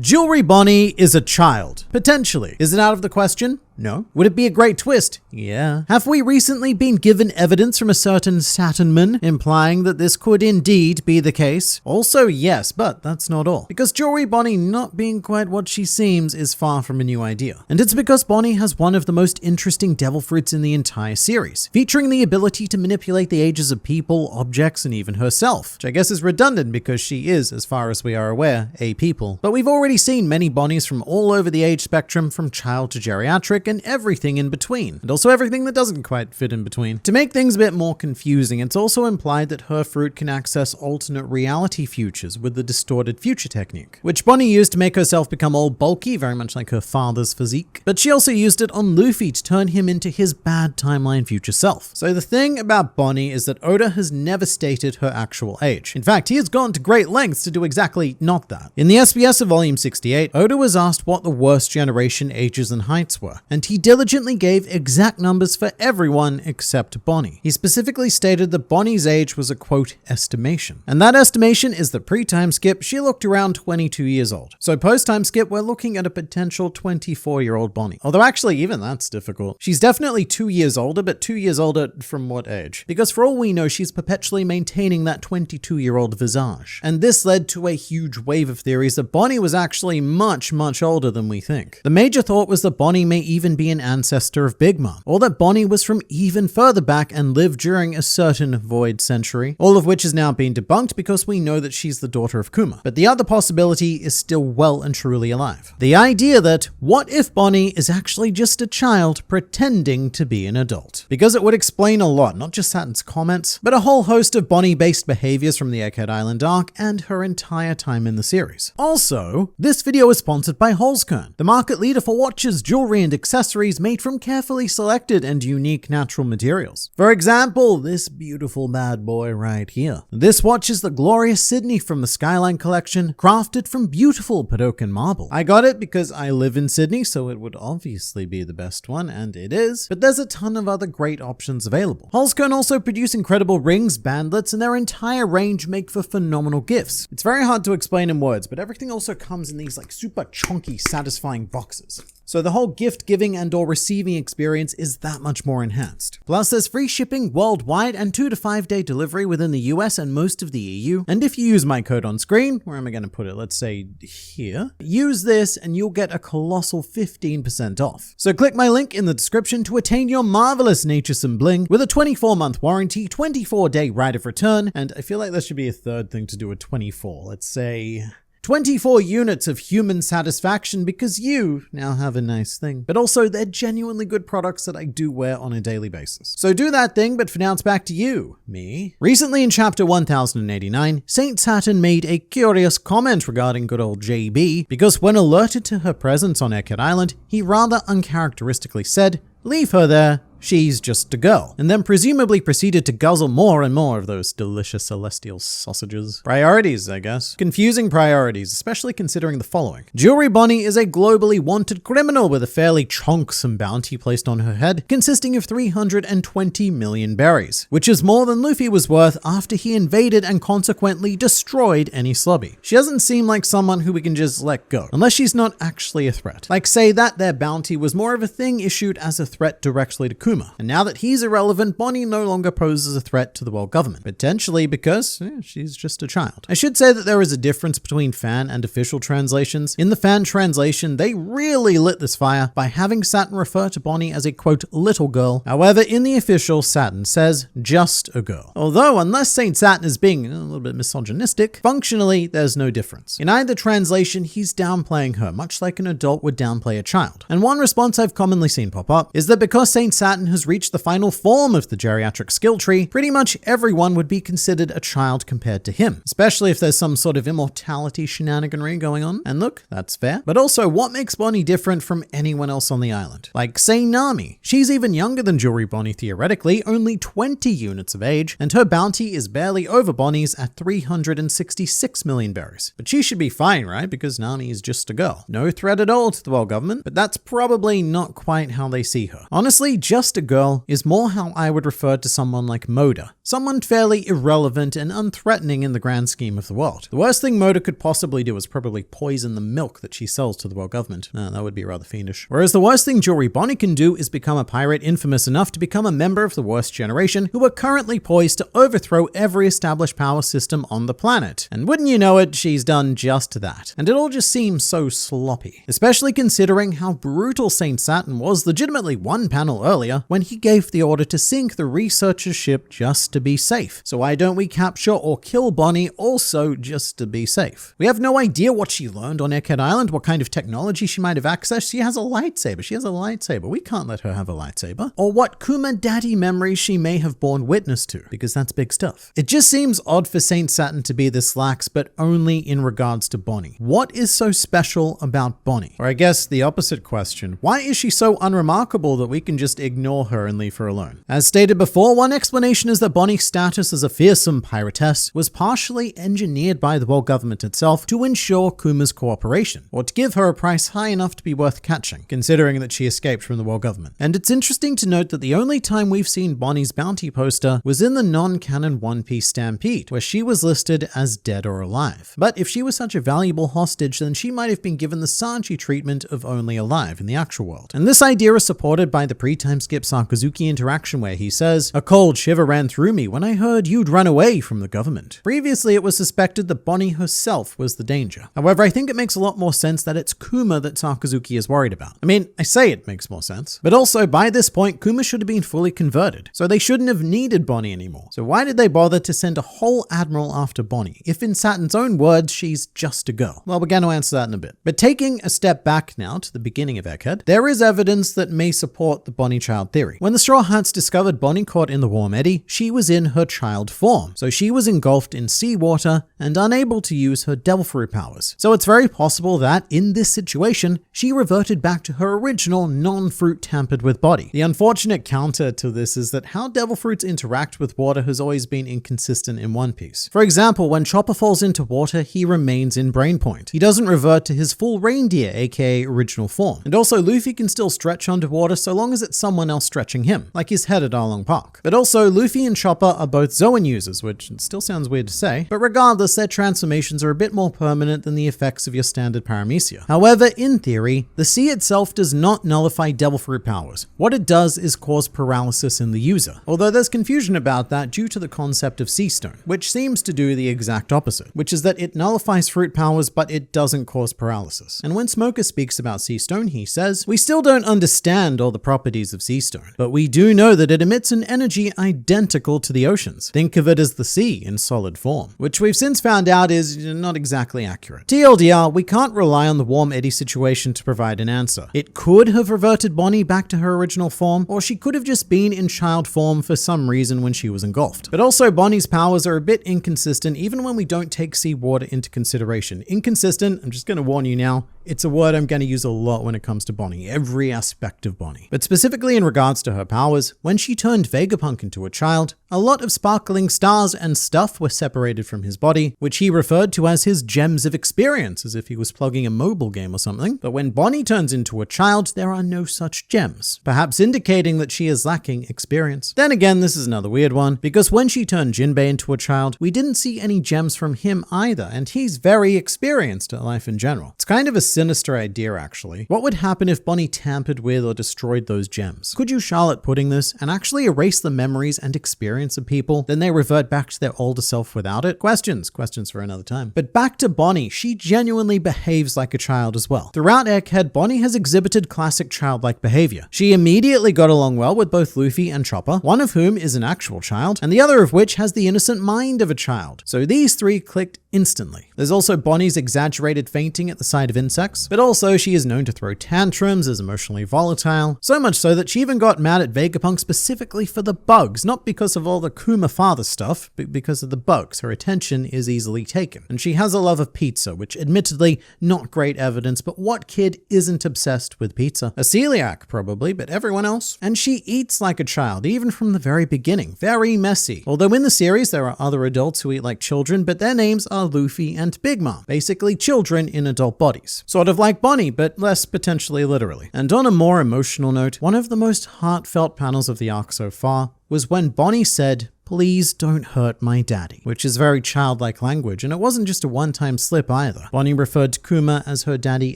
Jewelry Bonnie is a child. Potentially. Is it out of the question? No. Would it be a great twist? Yeah. Have we recently been given evidence from a certain Saturnman implying that this could indeed be the case? Also, yes, but that's not all. Because Jewelry Bonnie not being quite what she seems is far from a new idea. And it's because Bonnie has one of the most interesting devil fruits in the entire series, featuring the ability to manipulate the ages of people, objects, and even herself, which I guess is redundant because she is, as far as we are aware, a people. But we've already seen many Bonnies from all over the age spectrum, from child to geriatric, and everything in between, and also everything that doesn't quite fit in between. To make things a bit more confusing, it's also implied that her fruit can access alternate reality futures with the distorted future technique, which Bonnie used to make herself become all bulky, very much like her father's physique. But she also used it on Luffy to turn him into his bad timeline future self. So the thing about Bonnie is that Oda has never stated her actual age. In fact, he has gone to great lengths to do exactly not that. In the SBS of Volume 68, Oda was asked what the worst generation ages and heights were, and he diligently gave exact numbers for everyone except Bonnie. He specifically stated that Bonnie's age was a quote estimation. And that estimation is that pre-time skip, she looked around 22 years old. So post-time skip, we're looking at a potential 24-year-old Bonnie. Although actually, even that's difficult. She's definitely 2 years older, but 2 years older from what age? Because for all we know, she's perpetually maintaining that 22-year-old visage. And this led to a huge wave of theories that Bonnie was actually much, much older than we think. The major thought was that Bonnie may even be an ancestor of Big Mom, or that Bonnie was from even further back and lived during a certain void century, all of which has now been debunked because we know that she's the daughter of Kuma. But the other possibility is still well and truly alive. The idea that, what if Bonnie is actually just a child pretending to be an adult? Because it would explain a lot, not just Saturn's comments, but a whole host of Bonnie-based behaviors from the Egghead Island arc and her entire time in the series. Also, this video is sponsored by Holzkern, the market leader for watches, jewelry, and accessories made from carefully selected and unique natural materials. For example, this beautiful bad boy right here. This watch is the Glorious Sydney from the Skyline collection, crafted from beautiful Padokan marble. I got it because I live in Sydney, so it would obviously be the best one, and it is, but there's a ton of other great options available. Holzkern also produce incredible rings, bandlets, and their entire range make for phenomenal gifts. It's very hard to explain in words, but everything also comes in these like super chunky, satisfying boxes. So the whole gift giving and or receiving experience is that much more enhanced. Plus there's free shipping worldwide and 2 to 5 day delivery within the US and most of the EU. And if you use my code on screen, where am I going to put it? Let's say here. Use this and you'll get a colossal 15% off. So click my link in the description to attain your marvelous Naturesome bling with a 24-month warranty, 24-day right of return, and I feel like there should be a third thing to do with 24. Let's say 24 units of human satisfaction because you now have a nice thing. But also, they're genuinely good products that I do wear on a daily basis. So do that thing, but for now it's back to you, me. Recently in chapter 1089, Saint Saturn made a curious comment regarding good old JB, because when alerted to her presence on Egghead Island, he rather uncharacteristically said, "Leave her there. She's just a girl," and then presumably proceeded to guzzle more and more of those delicious celestial sausages. Priorities, I guess. Confusing priorities, especially considering the following. Jewelry Bonnie is a globally wanted criminal with a fairly chunksome bounty placed on her head, consisting of 320 million berries, which is more than Luffy was worth after he invaded and consequently destroyed any slobby. She doesn't seem like someone who we can just let go, unless she's not actually a threat. Like say that their bounty was more of a thing issued as a threat directly to Kuma. And now that he's irrelevant, Bonnie no longer poses a threat to the world government. Potentially because she's just a child. I should say that there is a difference between fan and official translations. In the fan translation, they really lit this fire by having Saturn refer to Bonnie as a quote little girl. However, in the official, Saturn says just a girl. Although, unless Saint Saturn is being a little bit misogynistic, functionally there's no difference. In either translation, he's downplaying her, much like an adult would downplay a child. And one response I've commonly seen pop up is that because Saint Saturn has reached the final form of the geriatric skill tree, pretty much everyone would be considered a child compared to him, especially if there's some sort of immortality shenaniganry going on. And look, that's fair. But also, what makes Bonnie different from anyone else on the island? Like, say Nami. She's even younger than Jewelry Bonnie theoretically, only 20 units of age, and her bounty is barely over Bonnie's at 366 million berries. But she should be fine, right? Because Nami is just a girl. No threat at all to the world government, but that's probably not quite how they see her. Honestly, just a girl is more how I would refer to someone like Moda, Someone fairly irrelevant and unthreatening in the grand scheme of the world. The worst thing Moda could possibly do is probably poison the milk that she sells to the world government. That would be rather fiendish. Whereas the worst thing Jewelry Bonnie can do is become a pirate infamous enough to become a member of the worst generation who are currently poised to overthrow every established power system on the planet. And wouldn't you know it, she's done just that. And it all just seems so sloppy, especially considering how brutal Saint Saturn was legitimately one panel earlier when he gave the order to sink the researcher's ship just to be safe. So why don't we capture or kill Bonnie also just to be safe? We have no idea what she learned on Egghead Island, what kind of technology she might have accessed. She has a lightsaber. We can't let her have a lightsaber. Or what Kuma daddy memories she may have borne witness to, because that's big stuff. It just seems odd for Saint Saturn to be this lax, but only in regards to Bonnie. What is so special about Bonnie? Or I guess the opposite question, why is she so unremarkable that we can just ignore her and leave her alone? As stated before, one explanation is that Bonnie's status as a fearsome piratess was partially engineered by the world government itself to ensure Kuma's cooperation, or to give her a price high enough to be worth catching, considering that she escaped from the world government. And it's interesting to note that the only time we've seen Bonnie's bounty poster was in the non-canon One Piece Stampede, where she was listed as dead or alive. But if she was such a valuable hostage, then she might have been given the Sanji treatment of only alive in the actual world. And this idea is supported by the pre-time skip Sakazuki interaction where he says, "A cold shiver ran through me when I heard you'd run away from the government." Previously, it was suspected that Bonnie herself was the danger. However, I think it makes a lot more sense that it's Kuma that Sakazuki is worried about. I mean, I say it makes more sense, but also by this point, Kuma should have been fully converted, so they shouldn't have needed Bonnie anymore. So why did they bother to send a whole admiral after Bonnie, if in Saturn's own words, she's just a girl? Well, we're going to answer that in a bit. But taking a step back now to the beginning of Egghead, there is evidence that may support the Bonnie child theory. When the Straw Hats discovered Bonnie caught in the warm eddy, she was in her child form, so she was engulfed in seawater and unable to use her devil fruit powers. So it's very possible that, in this situation, she reverted back to her original non-fruit tampered with body. The unfortunate counter to this is that how devil fruits interact with water has always been inconsistent in One Piece. For example, when Chopper falls into water, he remains in Brainpoint. He doesn't revert to his full reindeer, aka original form. And also, Luffy can still stretch underwater so long as it's someone else stretching him, like his head at Arlong Park. But also, Luffy and Chopper are both Zoan users, which still sounds weird to say, but regardless, their transformations are a bit more permanent than the effects of your standard paramecia. However, in theory, the sea itself does not nullify devil fruit powers. What it does is cause paralysis in the user, although there's confusion about that due to the concept of Seastone, which seems to do the exact opposite, which is that it nullifies fruit powers, but it doesn't cause paralysis. And when Smoker speaks about Seastone, he says, "We still don't understand all the properties of Seastone, but we do know that it emits an energy identical to the oceans. Think of it as the sea in solid form," which we've since found out is not exactly accurate. TLDR, we can't rely on the warm eddy situation to provide an answer. It could have reverted Bonnie back to her original form, or she could have just been in child form for some reason when she was engulfed. But also, Bonnie's powers are a bit inconsistent even when we don't take seawater into consideration. Inconsistent, I'm just going to warn you now, it's a word I'm going to use a lot when it comes to Bonnie, every aspect of Bonnie. But specifically in regards to her powers, when she turned Vegapunk into a child, a lot of sparkling stars and stuff were separated from his body, which he referred to as his gems of experience, as if he was plugging a mobile game or something. But when Bonnie turns into a child, there are no such gems, perhaps indicating that she is lacking experience. Then again, this is another weird one, because when she turned Jinbei into a child, we didn't see any gems from him either, and he's very experienced at life in general. It's kind of a sinister idea, actually. What would happen if Bonnie tampered with or destroyed those gems? Could you Charlotte pudding this and actually erase the memories and experience of people, then they revert back to their older self without it? Questions for another time. But back to Bonnie, she genuinely behaves like a child as well. Throughout Egghead, Bonnie has exhibited classic childlike behavior. She immediately got along well with both Luffy and Chopper, one of whom is an actual child, and the other of which has the innocent mind of a child. So these three clicked instantly. There's also Bonnie's exaggerated fainting at the sight of insects, but also she is known to throw tantrums, is emotionally volatile, so much so that she even got mad at Vegapunk specifically for the bugs, not because of all the Kuma father stuff, but because of the bugs. Her attention is easily taken. And she has a love of pizza, which admittedly not great evidence, but what kid isn't obsessed with pizza? A celiac probably, but everyone else. And she eats like a child, even from the very beginning. Very messy. Although in the series there are other adults who eat like children, but their names are Luffy and Big Mom. Basically children in adult bodies. Sort of like Bonnie, but less potentially literally. And on a more emotional note, one of the most heartfelt panels of the arc so far was when Bonnie said, please don't hurt my daddy, which is very childlike language, and it wasn't just a one-time slip either. Bonnie referred to Kuma as her daddy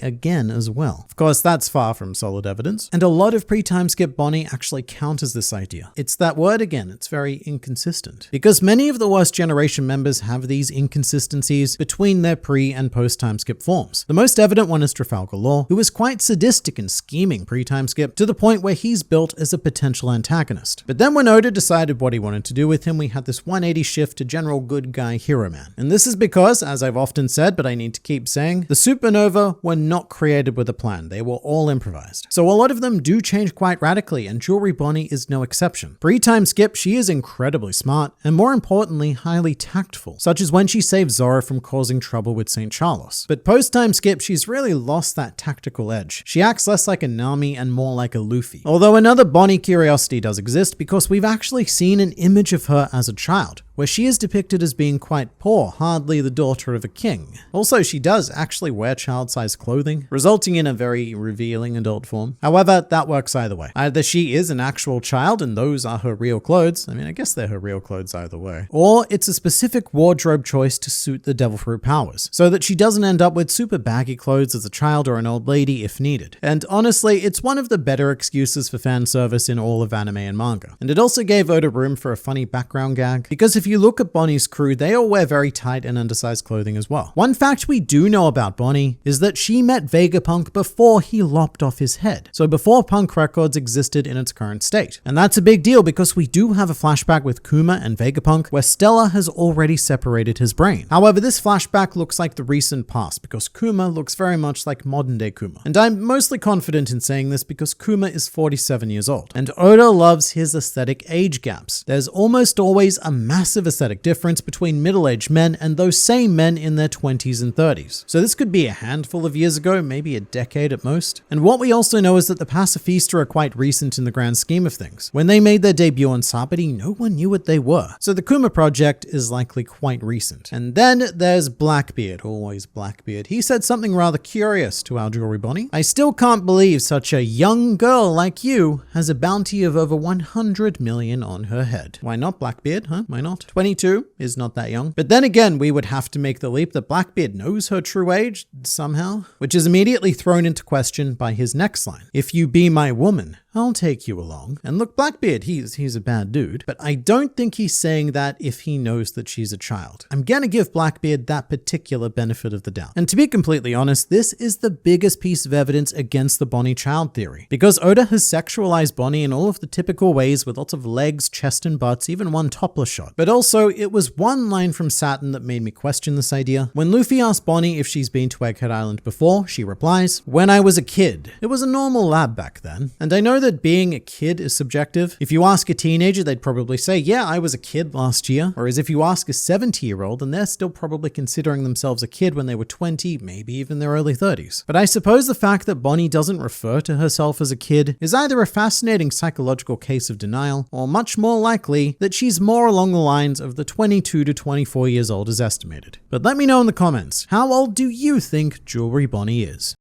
again as well. Of course, that's far from solid evidence, and a lot of pre-time skip Bonnie actually counters this idea. It's that word again, it's very inconsistent. Because many of the worst generation members have these inconsistencies between their pre- and post-time skip forms. The most evident one is Trafalgar Law, who is quite sadistic and scheming pre-time skip to the point where he's built as a potential antagonist. But then when Oda decided what he wanted to do with him, we had this 180 shift to general good guy hero man. And this is because, as I've often said, but I need to keep saying, the supernova were not created with a plan. They were all improvised. So a lot of them do change quite radically, and Jewelry Bonnie is no exception. Pre-time skip, she is incredibly smart, and more importantly, highly tactful, such as when she saves Zoro from causing trouble with St. Charles. But post-time skip, she's really lost that tactical edge. She acts less like a Nami and more like a Luffy. Although another Bonnie curiosity does exist, because we've actually seen an image of her as a child, where she is depicted as being quite poor, hardly the daughter of a king. Also, she does actually wear child-sized clothing, resulting in a very revealing adult form. However, that works either way. Either she is an actual child and those are her real clothes, I mean, I guess they're her real clothes either way, or it's a specific wardrobe choice to suit the devil fruit powers, so that she doesn't end up with super baggy clothes as a child or an old lady if needed. And honestly, it's one of the better excuses for fan service in all of anime and manga. And it also gave Oda room for a funny background gag, because if you look at Bonnie's crew, they all wear very tight and undersized clothing as well. One fact we do know about Bonnie is that she met Vegapunk before he lopped off his head. So before Punk Records existed in its current state. And that's a big deal because we do have a flashback with Kuma and Vegapunk where Stella has already separated his brain. However, this flashback looks like the recent past because Kuma looks very much like modern day Kuma. And I'm mostly confident in saying this because Kuma is 47 years old. And Oda loves his aesthetic age gaps. There's almost always a massive aesthetic difference between middle-aged men and those same men in their 20s and 30s. So this could be a handful of years ago, maybe a decade at most. And what we also know is that the Pacifista are quite recent in the grand scheme of things. When they made their debut on Sapody, no one knew what they were. So the Kuma project is likely quite recent. And then there's Blackbeard, always Blackbeard. He said something rather curious to our Jewelry Bonnie. I still can't believe such a young girl like you has a bounty of over 100 million on her head. Why not Blackbeard, huh? Why not? 22 is not that young. But then again, we would have to make the leap that Blackbeard knows her true age somehow, which is immediately thrown into question by his next line. If you be my woman, I'll take you along. And look, Blackbeard, he's a bad dude, but I don't think he's saying that if he knows that she's a child. I'm gonna give Blackbeard that particular benefit of the doubt. And to be completely honest, this is the biggest piece of evidence against the Bonnie child theory, because Oda has sexualized Bonnie in all of the typical ways with lots of legs, chest and butts, even one topless shot. But also, it was one line from Saturn that made me question this idea. When Luffy asked Bonnie if she's been to Egghead Island before, she replies, "When I was a kid." It was a normal lab back then. And I know that being a kid is subjective. If you ask a teenager, they'd probably say, yeah, I was a kid last year. Whereas if you ask a 70-year-old, then they're still probably considering themselves a kid when they were 20, maybe even their early 30s. But I suppose the fact that Bonnie doesn't refer to herself as a kid is either a fascinating psychological case of denial, or much more likely that she's more along the lines of the 22 to 24 years old as estimated. But let me know in the comments, how old do you think Jewelry Bonnie is?